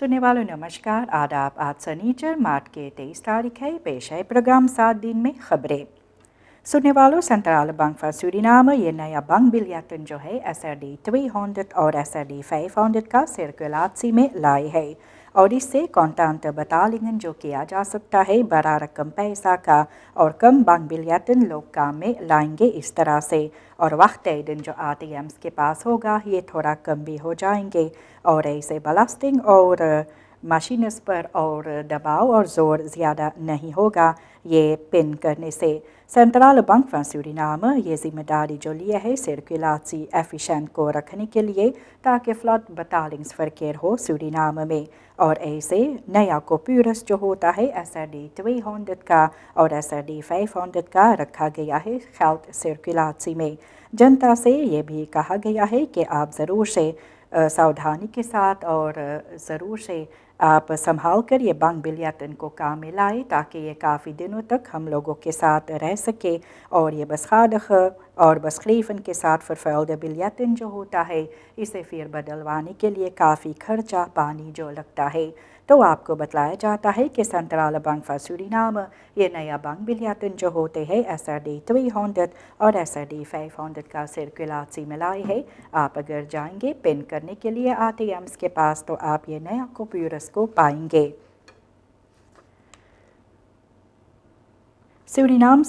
सुनने वालों नमस्कार, आदाब। आज सनीचर मार्च के 23 तारीख है। पेश है प्रोग्राम 7 दिन में खबरें। सुनने वालों, सेंट्रल बैंक van Suriname ये नया bankbiljetten जो है SRD 200 और SRD 500 का सर्कुलेशन में लाए है और इससे कॉन्टांट बटालिंगन जो किया जा सकता है बड़ा रकम पैसा का और कम bankbiljetten लोग काम में लाएंगे इस तरह से। और वक्त दिन जो ATMs के पास होगा ये थोड़ा कम भी हो जाएंगे और ऐसे बलास्टिंग और मशीनस पर और दबाव और ज़ोर ज़्यादा नहीं होगा ये पिन करने से। सेंट्रल बैंक van Suriname ये जिम्मेदारी जो लिया है सर्कुलेसी एफिशिएंट को रखने के लिए ताकि फ्लड बटालिंग्स फरकेर हो सूरीनाम में। और ऐसे नया कोप्यूरस जो होता है SRD 200 का और SRD 500 का रखा गया है हेल्थ सर्कुलेसी में। जनता से ये भी कहा गया है कि आप ज़रूर से सावधानी के साथ और ज़रूर से आप संभाल कर ये bankbiljetten को काम में लाए ताकि ये काफ़ी दिनों तक हम लोगों के साथ रह सके। और ये बसखादख और बसखलीफन के साथ vervuilde biljetten जो होता है इसे फिर बदलवाने के लिए काफ़ी खर्चा पानी जो लगता है। तो आपको बतलाया जाता है कि सेंट्रल बैंक van Suriname ये नया bankbiljetten जो होते हैं SRD 200 और SRD 500 का सर्कुलेसी में लाए है। आप अगर जाएंगे पिन करने के लिए ATMs के पास तो आप ये नया कोप्यूरस को पाएंगे। सूरीनाम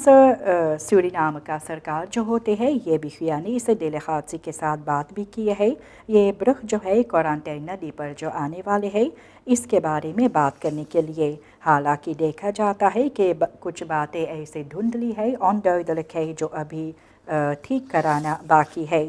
का सरकार जो होते हैं ये भी खियानी से दिल हादसी के साथ बात भी की है। ये ब्रुख जो है क्वारंटाइन नदी पर जो आने वाले हैं इसके बारे में बात करने के लिए। हालांकि देखा जाता है कि कुछ बातें ऐसे धुंधली है onduidelijk है जो अभी ठीक कराना बाकी है।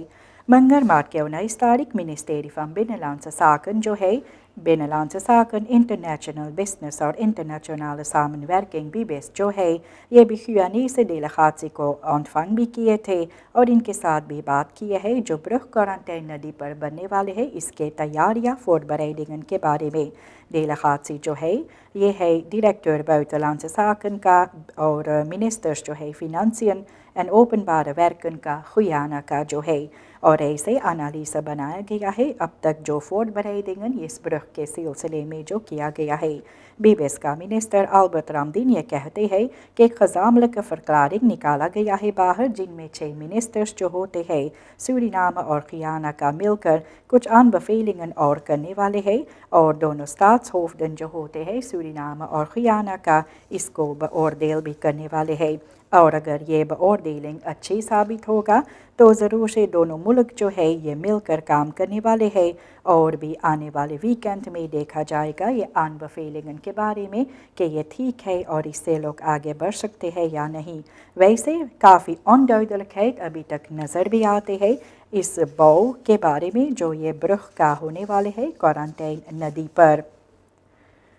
मंगर मार्च के 19 तारीख Ministerie van Binnenlandse Zaken जो है Binnenlandse Zaken International Business और इंटरनेशनल सामनwerking BIBIS जो है ये भी खियानी से डेलीगाtie को ऑनफंग भी किए थे और इनके साथ भी बात की है जो ब्रुख क्वारंटाइन नदी पर बनने वाले हैं इसके तैयारियां voorbereidingen के बारे में। डेलीगाtie जो है ये है डायरेक्टर buitenlandse zaken का और मिनिस्टर्स जो है financiën en openbare werken का Guyana का जो है। और ऐसे एनालिसिस बनाया गया है अब तक जो voorbereidingen इस ब्रुख के सिलसिले में जो किया गया है। BIBIS का मिनिस्टर अल्बर्ट रामदीन ये कहते हैं कि gezamenlijke verklaring निकाला गया है बाहर जिनमें 6 मिनिस्टर्स जो होते हैं सूरीनाम और गियाना का मिलकर कुछ aanbevelingen और करने वाले हैं और दोनों staatshoofden जो होते हैं सूरीनाम और गियाना का इसको beoordeel भी करने वाले हैं। और अगर ये beoordeling अच्छी साबित होगा तो ज़रूर से दोनों मुल्क जो है ये मिलकर काम करने वाले हैं और भी आने वाले वीकेंड में देखा जाएगा ये aanbevelingen के बारे में कि ये ठीक है और इससे लोग आगे बढ़ सकते हैं या नहीं। वैसे काफ़ी onduidelijk है अभी तक नज़र भी आते हैं इस बौ के बारे में जो ये ब्रुख का होने वाले हैं क्वारंटाइन नदी पर।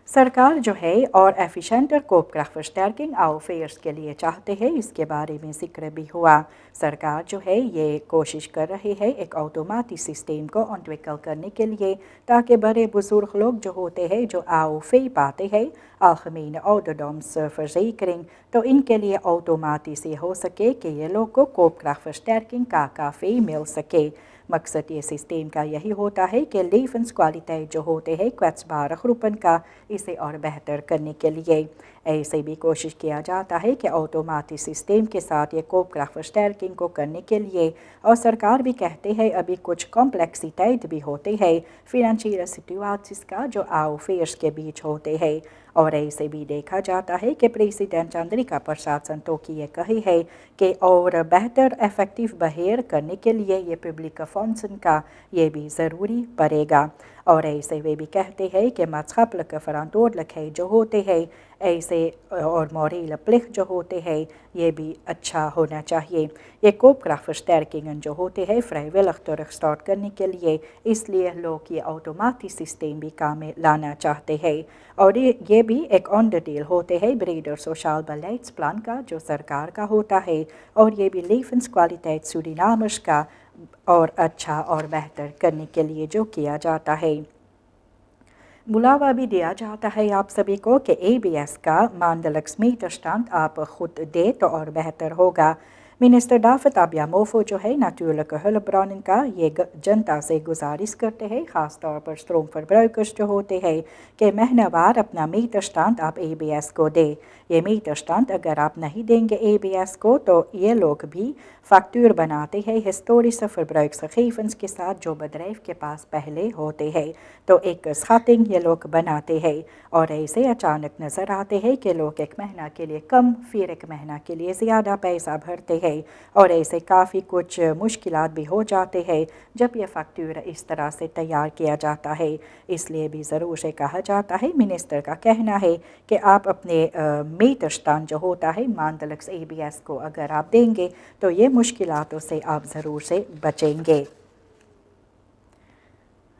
सरकार जो है और एफिशिएंटर कोopkrachtversterking AOF'ers के लिए चाहते हैं इसके बारे में जिक्र भी हुआ। सरकार जो है ये कोशिश कर रही है एक ऑटोमेटिक सिस्टम को ontwikkeld करने के लिए ताकि बड़े बुजुर्ग लोग जो होते हैं जो AOV पाते हैं algemene ouderdomsverzekering तो इनके लिए ऑटोमेटिक से हो सके कि ये लोग को koopkrachtversterking KKV मिल सके। मकसद ये सिस्टम का यही होता है कि levenskwaliteit जो होते हैं kwetsbare groepen का इसे और बेहतर करने के लिए। ऐसे भी कोशिश किया जाता है कि ऑटोमेटिक सिस्टम के साथ ये koopkrachtversterking को करने के लिए और सरकार भी कहते हैं अभी कुछ कॉम्प्लेक्सिटेट भी होते हैं फिनेंशियल सिचुएशंस का जो AOF'ers के बीच होते हैं। और ऐसे भी देखा जाता है कि प्रेसिडेंट चंद्रिका प्रसाद संतोखी ये कही है कि और बेहतर इफेक्टिव बहेर करने के लिए ये पब्लिक फंड्स का ये भी ज़रूरी पड़ेगा। और ऐसे वे भी कहते हैं कि maatschappelijke verantwoordelijkheid जो होते हैं ऐसे और morele plicht जो होते हैं ये भी अच्छा होना चाहिए। ये koopkrachtversterkingen जो होते हैं vrijwillig terugstart करने के लिए इसलिए लोग ये ऑटोमेटिक सिस्टम भी काम में लाना चाहते हैं। और ये भी एक onderdeel होते हैं breder sociaal beleidsplan का जो सरकार का होता है और ये भी levenskwaliteit Surinamers का और अच्छा और बेहतर करने के लिए जो किया जाता है। बुलावा भी दिया जाता है आप सभी को कि ABS का maandelijks meterstand आप खुद दे तो और बेहतर होगा। मिनिस्टर डाफत आबिया मोफो जो है natuurlijk hulpbronnen का ये जनता से गुजारिश करते हैं, ख़ास तौर पर stroomverbruikers जो होते हैं कि महीनावार अपना meterstand आप ABS को दे। ये meterstand अगर आप नहीं देंगे ABS को तो ये लोग भी फैक्टूर बनाते हैं historische verbruiksgegevens के साथ जो bedrijf के पास पहले होते हैं। तो एक schatting ये लोग बनाते हैं और ऐसे अचानक नज़र आते हैं कि लोग एक महीना के लिए कम फिर एक महीना के लिए ज़्यादा पैसा भरते हैं और ऐसे काफ़ी कुछ मुश्किलात भी हो जाते हैं जब यह फैक्टूर इस तरह से तैयार किया जाता है। इसलिए भी ज़रूर से कहा जाता है, मिनिस्टर का कहना है कि आप अपने meterstand जो होता है maandelijks ABS को अगर आप देंगे तो ये मुश्किलातों से आप ज़रूर से बचेंगे।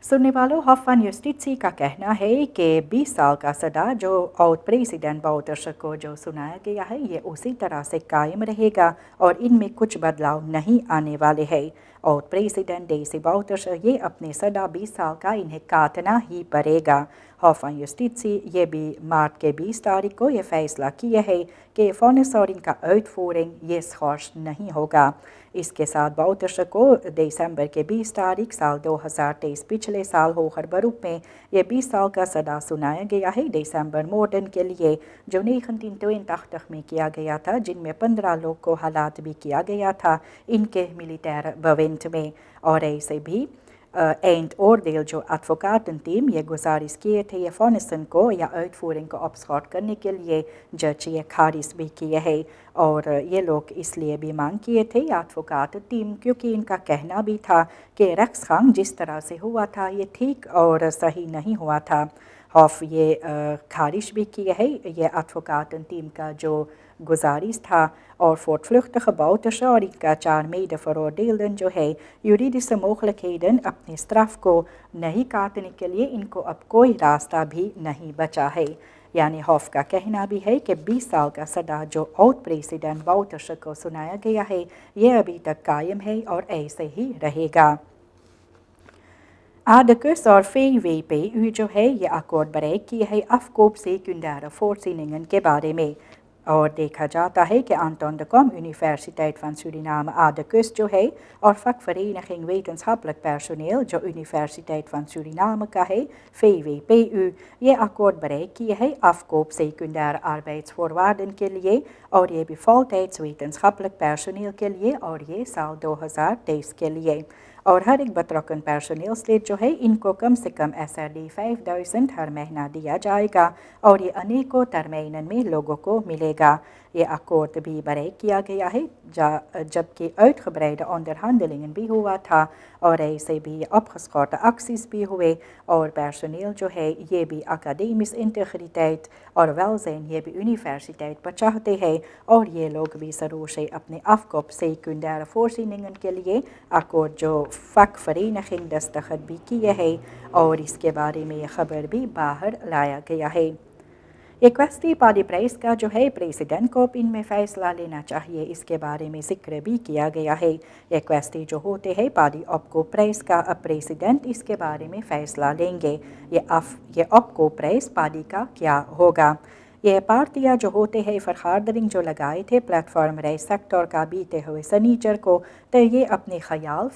सुनने वालों, Hof van Justitie का कहना है कि 20 साल का सदा जो oud-president Bouterse को जो सुनाया गया है ये उसी तरह से कायम रहेगा और इनमें कुछ बदलाव नहीं आने वाले हैं। oud-president Desi Bouterse ये अपने सदा 20 साल का इन्हें काटना ही पड़ेगा। Hof van Justitie ये भी मार्च के 20 तारीख को ये फैसला किया है कि vonnishouding का uitvoering ये schors नहीं होगा। इसके साथ Bouterse को दिसंबर के 20 तारीख साल 2023 पिछले साल होकर बरूप में ये 20 साल का सदा सुनाया गया है दिसंबर मोर्डन के लिए जो 1982 में किया गया था, जिनमें 15 लोग को हलाक भी किया गया था इनके मिलिटर बवेंट में। और ऐसे भी eindoordeel जो advocaten टीम ये गुजारिश किए थे ये vonnissen को या uitvoering को opschort करने के लिए जज ये खारिज भी किए है और ये लोग इसलिए भी मांग किए थे advocaten टीम क्योंकि इनका कहना भी था कि rechtsgang जिस तरह से हुआ था ये ठीक और सही नहीं हुआ था। हॉफ ये खारिज भी किए है ये advocaten टीम का जो गुजारिश था और voortvluchtige Bouterse और इनका 4 mede-veroordeelden जो है juridische mogelijkheden अपनी स्ट्राफ को नहीं काटने के लिए इनको अब कोई रास्ता भी नहीं बचा है। यानी हॉफ का कहना भी है कि 20 साल का सदा जो oud-president Bouterse को सुनाया गया है ये अभी तक कायम है और ऐसे ही रहेगा। Adecus और VWPU जो है ये अकॉर्ड bereikt किए है afkoop secundaire voorzieningen के बारे में और देखा जाता है कि Anton de Kom Universiteit van Suriname Adecus जो है और vakvereniging wetenschappelijk personeel जो Universiteit van Suriname का है VWPU ये अकॉर्ड bereikt किए है afkoop secundaire arbeidsvoorwaarden के लिए और ये भी voltijds wetenschappelijk personeel के लिए और ये साल 2023 के लिए। और हर एक betrokken personeelslid जो है इनको कम से कम SRD 5000 हर महीना दिया जाएगा और ये अनेकों टर्मीनन में लोगों को मिलेगा। ये अकॉर्ड भी bereikt किया गया है जबकि uitgebreide onderhandelingen भी हुआ था और ऐसे भी opgeschorte acties भी हुए और personeel जो है ये भी academisch integriteit और welzijn ये भी universiteit पर चाहते हैं और ये लोग भी ज़रूर से अपने afkoop secundaire voorzieningen के लिए अकॉर्ड जो vakvereniging दस्तखत भी किए हैं और इसके बारे में ये खबर भी बाहर लाया गया है। ये क्वेश्चन पादी प्राइस का जो है प्रेसिडेंट को इनमें फ़ैसला लेना चाहिए इसके बारे में जिक्र भी किया गया है। ये क्वेश्चन जो होते हैं पादी ऑपको प्राइस का अब प्रेसिडेंट इसके बारे में फ़ैसला लेंगे। ये ऑपको प्राइस पादी का क्या होगा। ये पार्टियाँ जो होते हैं फरहार्दरिंग जो लगाए थे प्लेटफॉर्म रहे सेक्टर का बीते हुए सनीचर को तो ये अपने ख्याल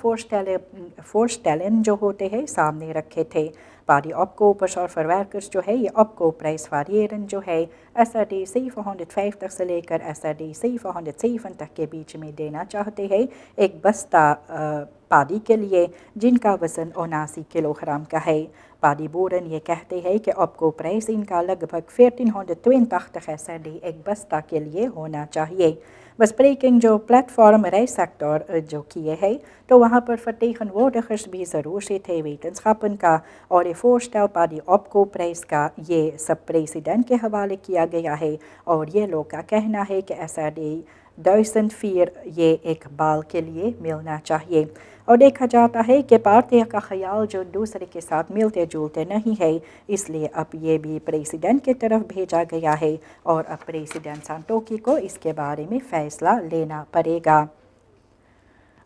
फोर्स्टेलन जो होते हैं सामने रखे थे। पादी opkopers और verwerkers जो है ये opkoopprijs variëren जो है SRD 750 से लेकर SRD 770 के बीच में देना चाहते हैं एक बस्ता पादी के लिए जिनका वज़न 79 किलोग्राम का है। पादी बोरन ये कहते हैं कि opkoopprijs इनका लगभग 1482 SRD एक बस्ता के लिए होना चाहिए। bespreking जो प्लेटफॉर्म रहे सेक्टर जो किए है तो वहाँ पर vertegenwoordigers भी ज़रूर से थे wetenschappen का और ये voorstel पादी opkoopprijs का ये सब प्रेसिडेंट के हवाले किया गया है और ये लोग का कहना है कि SRD 1004 ये एक बाल के लिए मिलना चाहिए। और देखा जाता है कि पार्टियों का ख्याल जो दूसरे के साथ मिलते जुलते नहीं है इसलिए अब ये भी प्रेसिडेंट की तरफ भेजा गया है और अब प्रेसिडेंट सांतोकी को इसके बारे में फ़ैसला लेना पड़ेगा।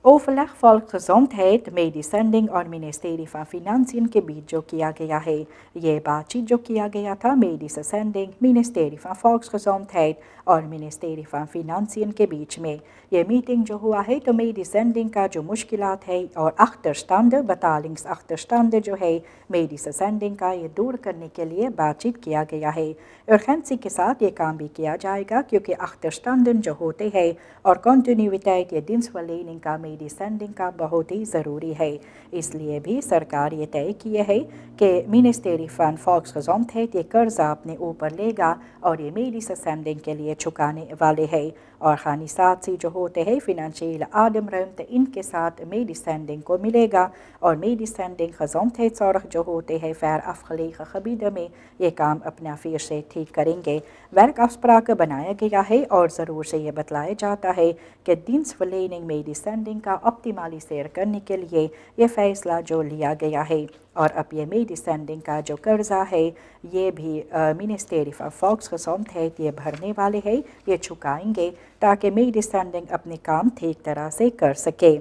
Overleg Volksgezondheid, Medezending और Ministerie van Financiën के बीच जो किया गया है। ये बातचीत जो किया गया था Medezending, Ministerie van Volksgezondheid और Ministerie van Financiën के बीच में। ये मीटिंग जो हुआ है तो Medezending का जो मुश्किलात है और achterstanden, betalingsachterstanden जो है Medezending का ये दूर करने के लिए बातचीत किया गया है। urgentie के साथ ये काम भी किया जाएगा क्योंकि achterstanden जो होते हैं और continuïteit ये dienstverlening का Medezending का बहुत ही ज़रूरी है। इसलिए भी सरकार ये तय किए है कि Ministerie van Volksgezondheid ये कर्जा अपने ऊपर लेगा और ये Medezending के लिए चुकाने वाले हैं। Organisatie जो होते हैं financiële ademruimte इनके साथ Medezending को मिलेगा और Medezending gezondheidszorg जो होते हैं ver afgelegen gebieden में ये काम अपना फिर से ठीक करेंगे। werkafspraken बनाया गया है और ज़रूर से ये बतलाया जाता है कि dienstverlening Medezending का ऑप्टिमालिसेर करने के लिए ये फ़ैसला जो लिया गया है और अब ये Medezending का जो कर्जा है ये भी Ministerie van Volksgezondheid ये भरने वाले हैं, ये चुकाएंगे ताकि Medezending अपने काम ठीक तरह से कर सके।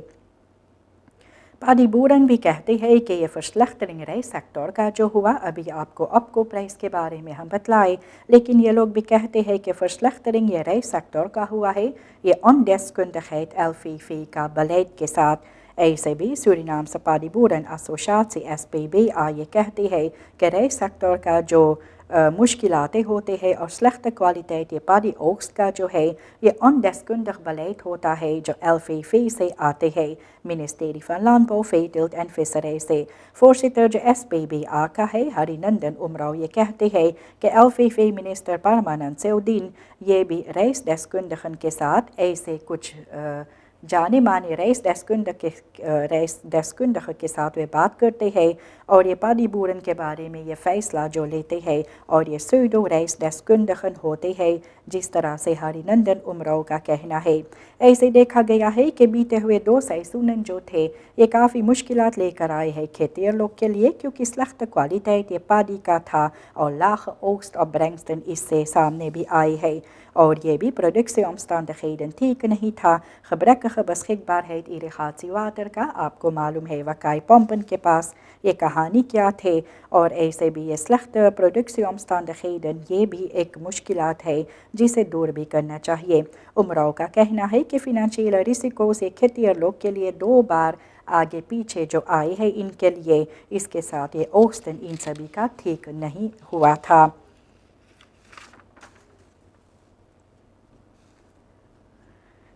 पादीबूरन भी कहते हैं कि ये verslechtering reissector का जो हुआ अभी आपको opko प्राइस के बारे में हम बतलाए, लेकिन ये लोग भी कहते हैं कि verslechtering ये reisector का हुआ है ये ondeskundigheid LVV का beleid के साथ। ऐसे भी Surinaamse Paardenboeren Associatie SPBA ये कहती है कि reisector का जो मुश्किलातें होते हैं और slechte kwaliteit ये पादी oogst का जो है ये ondeskundig beleid होता है जो LVV से आते हैं, Ministerie van Landbouw, Veeteelt en Visserij से। voorzitter जो SPBA का है हरिनंदन उमराव ये कहते हैं कि LVV मिनिस्टर परमानंद सेउद्दीन ये भी reisdeskundigen के साथ ऐसे कुछ जाने माने reisdeskundige के साथ वे बात करते हैं और ये पादीबूरन के बारे में ये फ़ैसला जो लेते हैं और ये pseudo reisdeskundigen होते हैं जिस तरह से हरिनंदन उमराव का कहना है। ऐसे देखा गया है कि बीते हुए 2 seizoenen जो थे ये काफ़ी मुश्किलात लेकर आए हैं खेतिहर लोग के लिए क्योंकि slechte kwaliteit ये पादी का था और lage oogstopbrengsten इससे सामने भी आई है और ये भी productieomstandigheden ठीक नहीं था। gebrekkige beschikbaarheid irrigatiewater का आपको मालूम है वकाई pompen के पास ये कहानी क्या थे और ऐसे भी ये slechte productieomstandigheden ये भी एक मुश्किलात है जिसे दूर भी करना चाहिए। उमराव का कहना है कि financiële रिस्को से खेतिहर लोग के लिए 2 बार आगे पीछे जो आए हैं इनके लिए इसके साथ ये ओगsten इन सभी का ठीक नहीं हुआ था।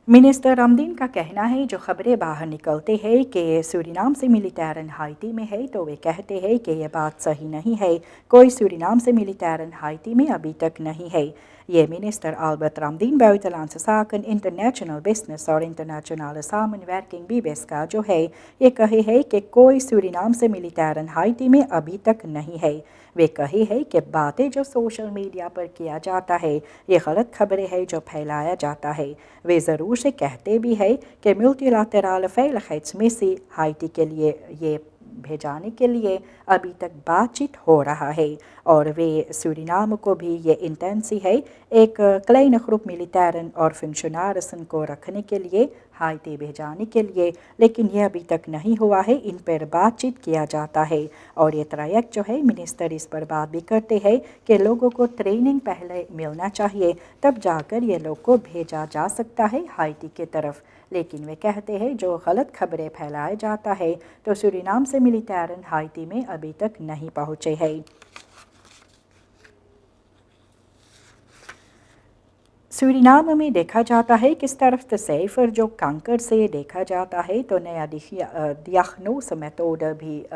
मिनिस्टर रामदीन का कहना है जो खबरें बाहर निकलते हैं कि सूरीनाम से मिलिटेरन हाइती में है तो वे कहते हैं कि यह बात सही नहीं है, कोई सूरीनाम से मिलिटेरन हाइती में अभी तक नहीं है। ये minister Albert Ramdien buitenlandse zaken, international business और internationale samenwerking BIBES का जो है ये कहे है कि कोई सूरीनाम से मिलिटेरन हाइती में अभी तक नहीं है। वे कहे है कि बातें जो सोशल मीडिया पर किया जाता है ये गलत खबरें हैं जो फैलाया जाता है। वे ज़रूर से कहते भी है कि multilaterale veiligheidsmissie हाइती के लिए ये भेजाने के लिए अभी तक बातचीत हो रहा है और वे सूरीनाम को भी ये इंटेंसी है एक kleine groep militairen और functionarissen को रखने के लिए हाइती भेजाने के लिए, लेकिन ये अभी तक नहीं हुआ है। इन पर बातचीत किया जाता है और ये ट्रैक जो है मिनिस्टर इस पर बात भी करते हैं कि लोगों को ट्रेनिंग पहले मिलना चाहिए तब जाकर ये लोग को भेजा जा सकता है हाइती की तरफ। लेकिन वे कहते हैं जो गलत खबरें फैलाया जाता है तो सूरीनाम से मिलिटेरन हाइती में अभी तक नहीं पहुँचे हैं। सूरीनाम में देखा जाता है किस तरफ cijfer जो kanker से देखा जाता है तो नया diagnose मेथड भी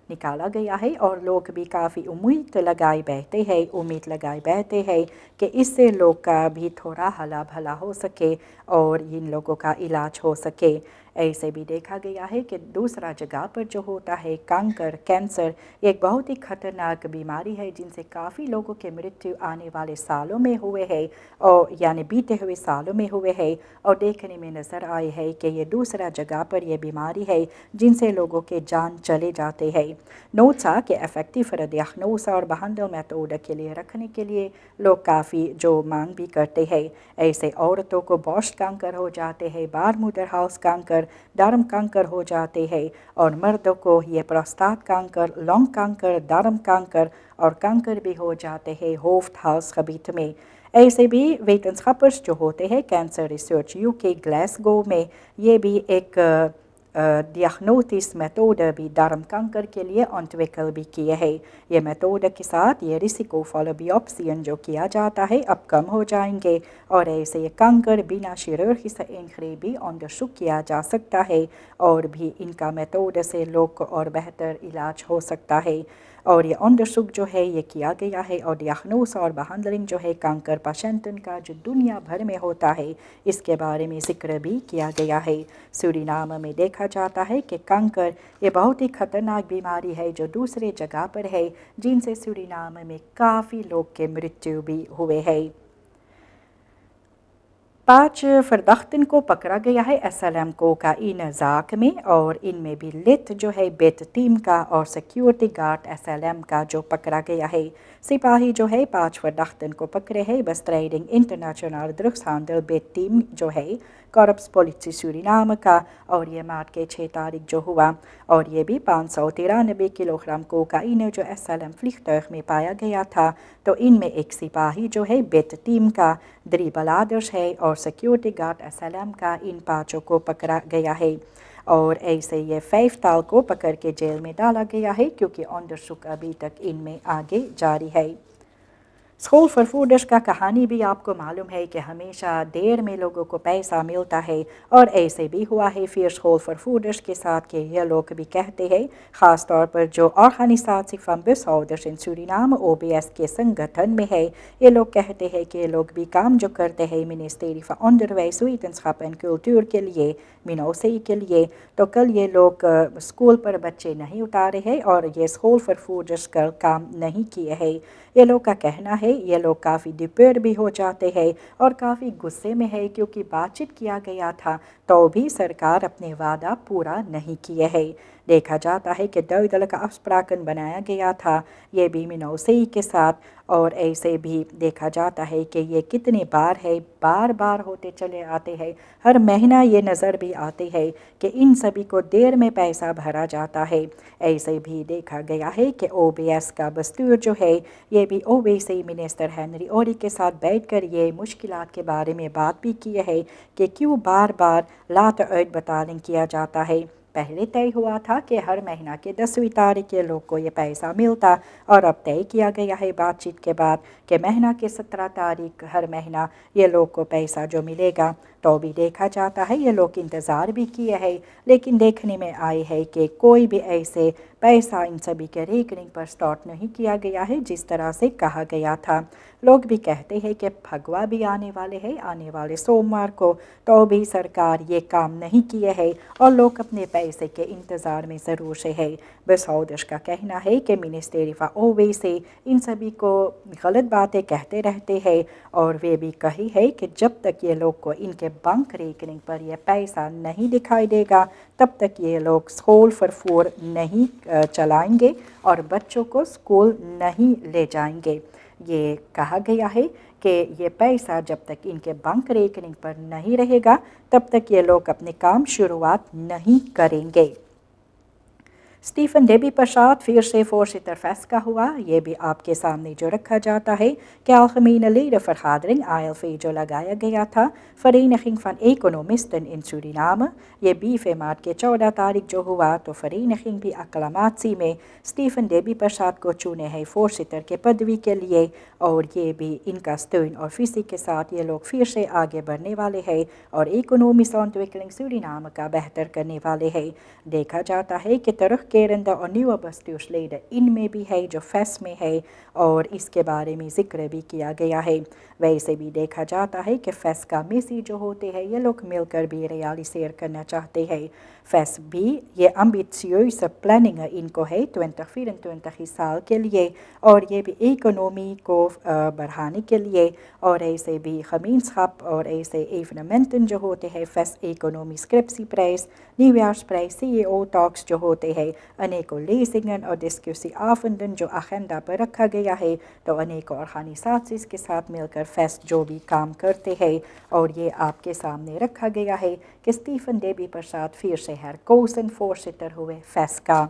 निकाला गया है और लोग भी काफ़ी उम्मीद लगाए बैठते हैं कि इससे लोग का भी थोड़ा हला भला हो सके और इन लोगों का इलाज हो सके। ऐसे भी देखा गया है कि दूसरा जगह पर जो होता है कैंसर एक बहुत ही खतरनाक बीमारी है जिनसे काफ़ी लोगों के मृत्यु आने वाले सालों में हुए हैं और यानी बीते हुए सालों में हुए हैं और देखने में नज़र आए है कि ये दूसरा जगह पर यह बीमारी है जिनसे लोगों के जान चले जाते हैं। नोट्सा के इफेक्टिव diagnose और behandel मेथड के लिए रखने के लिए लोग काफ़ी जो मांग भी करते हैं। ऐसे औरतों को ब्रेस्ट कैंसर हो जाते हैं, बारमूदर हाउस कैंसर دارم کانکر ہو جاتے ہیں، اور مردوں کو یہ پروستات کانکر، لونگ کانکر، دارم کانکر اور کانکر بھی ہو جاتے ہیں ہوفت ہاؤس خبیت میں۔ ایسے بھی ویٹنسخپرس جو ہوتے ہیں کینسر ریسرچ UK گلاسگو میں، یہ بھی ایک ڈیاگنوسٹس میتھوڈ بھی دارم کانکر کے لیے انٹویکل بھی کیے ہے۔ یہ میتھوڈ کے ساتھ یہ ریسیکو فالو بیوپسین جو کیا جاتا ہے اب کم ہو جائیں گے، اور ایسے یہ کانکر بنا شرورخی سے انخری بھی انڈرشک کیا جا سکتا ہے، اور بھی ان کا میتھوڈ سے لوگ کو اور بہتر علاج ہو سکتا ہے۔ اور یہ انڈرشک جو ہے یہ کیا گیا ہے، اور ڈیاگنوس اور بہانڈلنگ جو ہے کانکر پیشنٹن کا جو دنیا بھر میں ہوتا ہے اس کے بارے میں ذکر بھی کیا گیا ہے۔ سورینام میں دیکھا جاتا ہے کہ کانکر یہ بہت ہی خطرناک بیماری ہے جو دوسرے جگہ پر ہے، جن سے سورینام میں کافی لوگ کے مرتیو بھی ہوئے ہیں۔ 5 فردختن کو پکڑا گیا ہے SLM کوکائین ذاک میں، اور ان میں بھی لت جو ہے بیت ٹیم کا اور سیکیورٹی گارڈ SLM کا جو پکڑا گیا ہے۔ سپاہی جو ہے 5 فردختن کو پکڑے ہے بس ٹریڈنگ انٹرنیشنل ڈرگس ہینڈل بیت ٹیم جو ہے کارپس پولیسی سورینام کا، اور یہ مارچ کے 6 تاریخ جو ہوا، اور یہ بھی 593 کلو گرام کوکائین جو SLM فلیخترخ میں پایا گیا تھا۔ تو ان میں ایک سپاہی جو ہے بیت ٹیم کا، 3 بلادرز ہے اور سیکیورٹی گارڈ SLM کا، ان 5 کو پکڑا گیا ہے۔ اور ایسے یہ 5 تال کو پکڑ کے جیل میں ڈالا گیا ہے کیونکہ انڈرشک ابھی تک ان میں آگے جاری ہے۔ اسکول فار فوڈرز کا کہانی بھی آپ کو معلوم ہے کہ ہمیشہ دیر میں لوگوں کو پیسہ ملتا ہے، اور ایسے بھی ہوا ہے پھر اسکول فار فوڈرز کے ساتھ کہ یہ لوگ بھی کہتے ہیں، خاص طور پر جو آرگنائزیشن فن بسہودرز ان سورینام OBS کے سنگٹھن میں ہے، یہ لوگ کہتے ہیں کہ یہ لوگ بھی کام جو کرتے ہیں منسٹری فار انڈرویز ویٹنسخپ اینڈ کلچر کے لیے، مینوسی کے لیے، تو کل یہ لوگ اسکول پر بچے نہیں اتارے ہیں اور یہ اسکول فار فوڈرز کا کام نہیں کیے ہیں۔ یہ لوگ کا کہنا ہے یہ لوگ کافی ڈپیئر بھی ہو جاتے ہیں اور کافی غصے میں ہے کیونکہ بات چیت کیا گیا تھا تو بھی سرکار اپنے وعدہ پورا نہیں کیے ہے۔ دیکھا جاتا ہے کہ دل کا افسپراکن بنایا گیا تھا، یہ بھی منوسی کے ساتھ، اور ایسے بھی دیکھا جاتا ہے کہ یہ کتنے بار ہے، بار بار ہوتے چلے آتے ہیں، ہر مہینہ یہ نظر بھی آتے ہیں کہ ان سبھی کو دیر میں پیسہ بھرا جاتا ہے۔ ایسے بھی دیکھا گیا ہے کہ OBS کا دستور جو ہے یہ بھی OBC منسٹر ہنری اوری کے ساتھ بیٹھ کر یہ مشکلات کے بارے میں بات بھی کی ہے کہ کیوں بار بار لات عید بتالنگ کیا جاتا ہے۔ پہلے طے ہوا تھا کہ ہر مہینہ کے 10ویں تاریخ کے لوگ کو یہ پیسہ ملتا، اور اب طے کیا گیا ہے بات چیت کے بعد کہ مہینہ کے 17 تاریخ ہر مہینہ یہ لوگ کو پیسہ جو ملے گا۔ تو بھی دیکھا جاتا ہے یہ لوگ انتظار بھی کیے ہیں، لیکن دیکھنے میں آئے ہے کہ کوئی بھی ایسے پیسہ ان سبھی کے ریکننگ پر سٹارٹ نہیں کیا گیا ہے جس طرح سے کہا گیا تھا۔ لوگ بھی کہتے ہیں کہ پھگوا بھی آنے والے ہیں آنے والے سوموار کو، تو بھی سرکار یہ کام نہیں کیے ہے اور لوگ اپنے پیسے کے انتظار میں ضرور سے ہے۔ بسہودرز کا کہنا ہے کہ منسٹری فار OBC ان سبھی کو غلط باتیں کہتے رہتے ہیں، اور وہ بھی کہی ہے کہ جب تک یہ لوگ کو ان کے بینک ریکننگ پر یہ پیسہ نہیں دکھائی دے گا تب تک یہ لوگ اسکول فار فوڈ نہیں چلائیں گے اور بچوں کو اسکول نہیں لے جائیں گے۔ یہ کہا گیا ہے کہ یہ پیسہ جب تک ان کے بینک ریکننگ پر نہیں رہے گا تب تک یہ لوگ اپنے کام شروعات نہیں کریں گے۔ اسٹیفن ڈیبی پرساد پھر سے فورسٹر فیسٹ کا ہوا، یہ بھی آپ کے سامنے جو رکھا جاتا ہے کہ algemene leden vergadering ALV جو لگایا گیا تھا Vereniging van Economisten in Suriname، یہ 20 مارچ کے 14 تاریخ جو ہوا تو Vereniging بھی اکلاماتی میں اسٹیفن ڈیبی پرساد کو چنے ہیں فورسٹر کے پدوی کے لیے، اور یہ بھی ان کا سٹون اور فیسی کے ساتھ یہ لوگ پھر سے آگے بڑھنے والے ہیں اور اکنومک ontwikkeling سورینام کا بہتر کرنے والے ہیں۔ دیکھا جاتا ہے کہ terugkerende اور نیو bestuursleden ان میں بھی ہے جو فیس میں ہے، اور اس کے بارے میں ذکر بھی کیا گیا ہے۔ ویسے بھی دیکھا جاتا ہے کہ فیس کا میسی جو ہوتے ہیں یہ لوگ مل کر بھی ریالیسیر کرنا چاہتے ہیں۔ فیس بھی یہ ambitieuze پلاننگ ان کو ہے 2024 سال کے لیے، اور یہ بھی اکنومی کو بڑھانے کے لیے، اور ایسے بھی gemeenschap اور ایسے ایونمنٹن جو ہوتے ہیں فیس اکنومی سکرپسی press, new years press, CEO talks جو ہوتے ہیں अनेकों लेसिंगन और डिस्क्यूसी आफंदन जो अखेंडा पर रखा गया है, तो अनेकों ऑर्गेनाइजेशंस के साथ मिलकर फेस्ट जो भी काम करते हैं, और ये आपके सामने रखा गया है कि स्टीफन डेबी प्रसाद फिर से हरकोसन फोर्सिटर हुए फेस्ट का।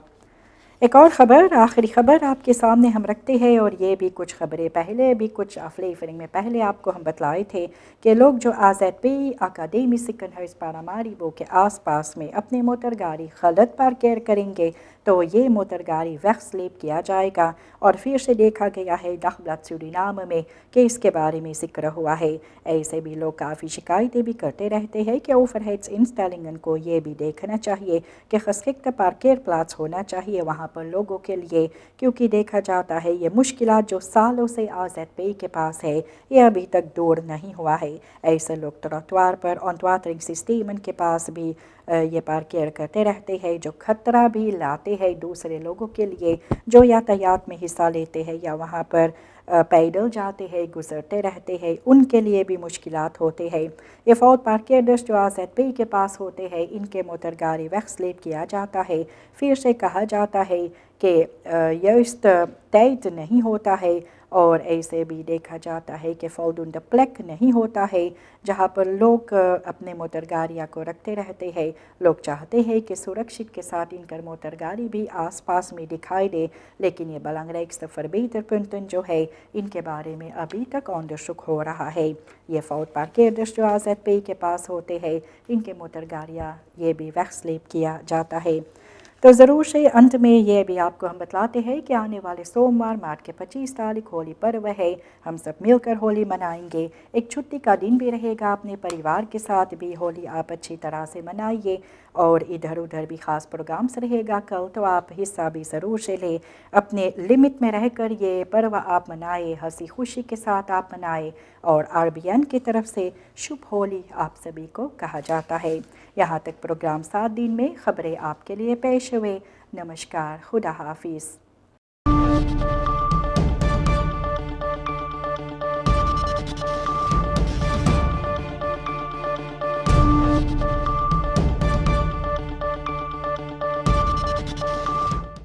एक और ख़बर, आखिरी ख़बर आपके सामने हम रखते हैं, और ये भी कुछ ख़बरें पहले भी कुछ फ्लेवरिंग में पहले आपको हम बतलाए थे कि लोग जो AZP अकादमी सिकनहर्स पारामारीबो के आसपास में अपनी मोटर गाड़ी गलत पार्केर करेंगे तो ये मोटर गाड़ी वैक्स स्लेप किया जाएगा। और फिर से देखा गया है दखब्लत सूरीनाम में कि इसके बारे में जिक्र हुआ है। ऐसे भी लोग काफ़ी शिकायतें भी करते रहते हैं कि ओवरहेड्स इंस्टॉलिंगन को ये भी देखना चाहिए कि खसकित पार्केर प्लाट्स होना चाहिए वहाँ पर लोगों के लिए, क्योंकि देखा जाता है ये मुश्किलात जो सालों से AZP के पास है ये अभी तक दूर नहीं हुआ है। ऐसे लोग ट्रॉटवार पर ऑनवाटरिंग सिस्टम के पास भी ये पार्केर करते रहते हैं, जो खतरा भी लाते हैं दूसरे लोगों के लिए जो यातायात में हिस्सा लेते हैं या वहाँ पर पैदल जाते हैं, गुजरते रहते हैं, उनके लिए भी मुश्किलात होते हैं। ये फौत पार्केडर्स जो AZP के पास होते हैं, इनके मोटर गाड़ी वैक्स स्लेप किया जाता है। फिर से कहा जाता है कि यह तय नहीं होता है, और ऐसे भी देखा जाता है कि फौलदुंड प्लेक नहीं होता है जहाँ पर लोग अपने मोटर गाड़ियाँ को रखते रहते हैं। लोग चाहते हैं कि सुरक्षित के साथ इनकर मोटर गाड़ी भी आसपास में दिखाई दे, लेकिन ये बलंगरेक्स फरबीतरपुंटन जो है इनके बारे में अभी तक ऑनदशुक हो रहा है। ये फौत पार्केडर्स जो AZP के पास होते हैं, इनके मोटर गाड़ियाँ ये भी वैक्स स्लेप किया जाता है। तो ज़रूर से अंत में ये भी आपको हम बतलाते हैं कि आने वाले सोमवार मार्च के 25 तारीख होली पर्व है। हम सब मिलकर होली मनाएंगे। एक छुट्टी का दिन भी रहेगा, अपने परिवार के साथ भी होली आप अच्छी तरह से मनाइए, और इधर उधर भी ख़ास प्रोग्राम्स रहेगा कल, तो आप हिस्सा भी ज़रूर से लें। अपने लिमिट में रहकर ये पर्व आप मनाए, हंसी खुशी के साथ आप मनाए, और RBN की तरफ से शुभ होली आप सभी को कहा जाता है। यहाँ तक प्रोग्राम 7 दिन में ख़बरें आपके लिए पेश हुए। नमस्कार, खुदा हाफिज़।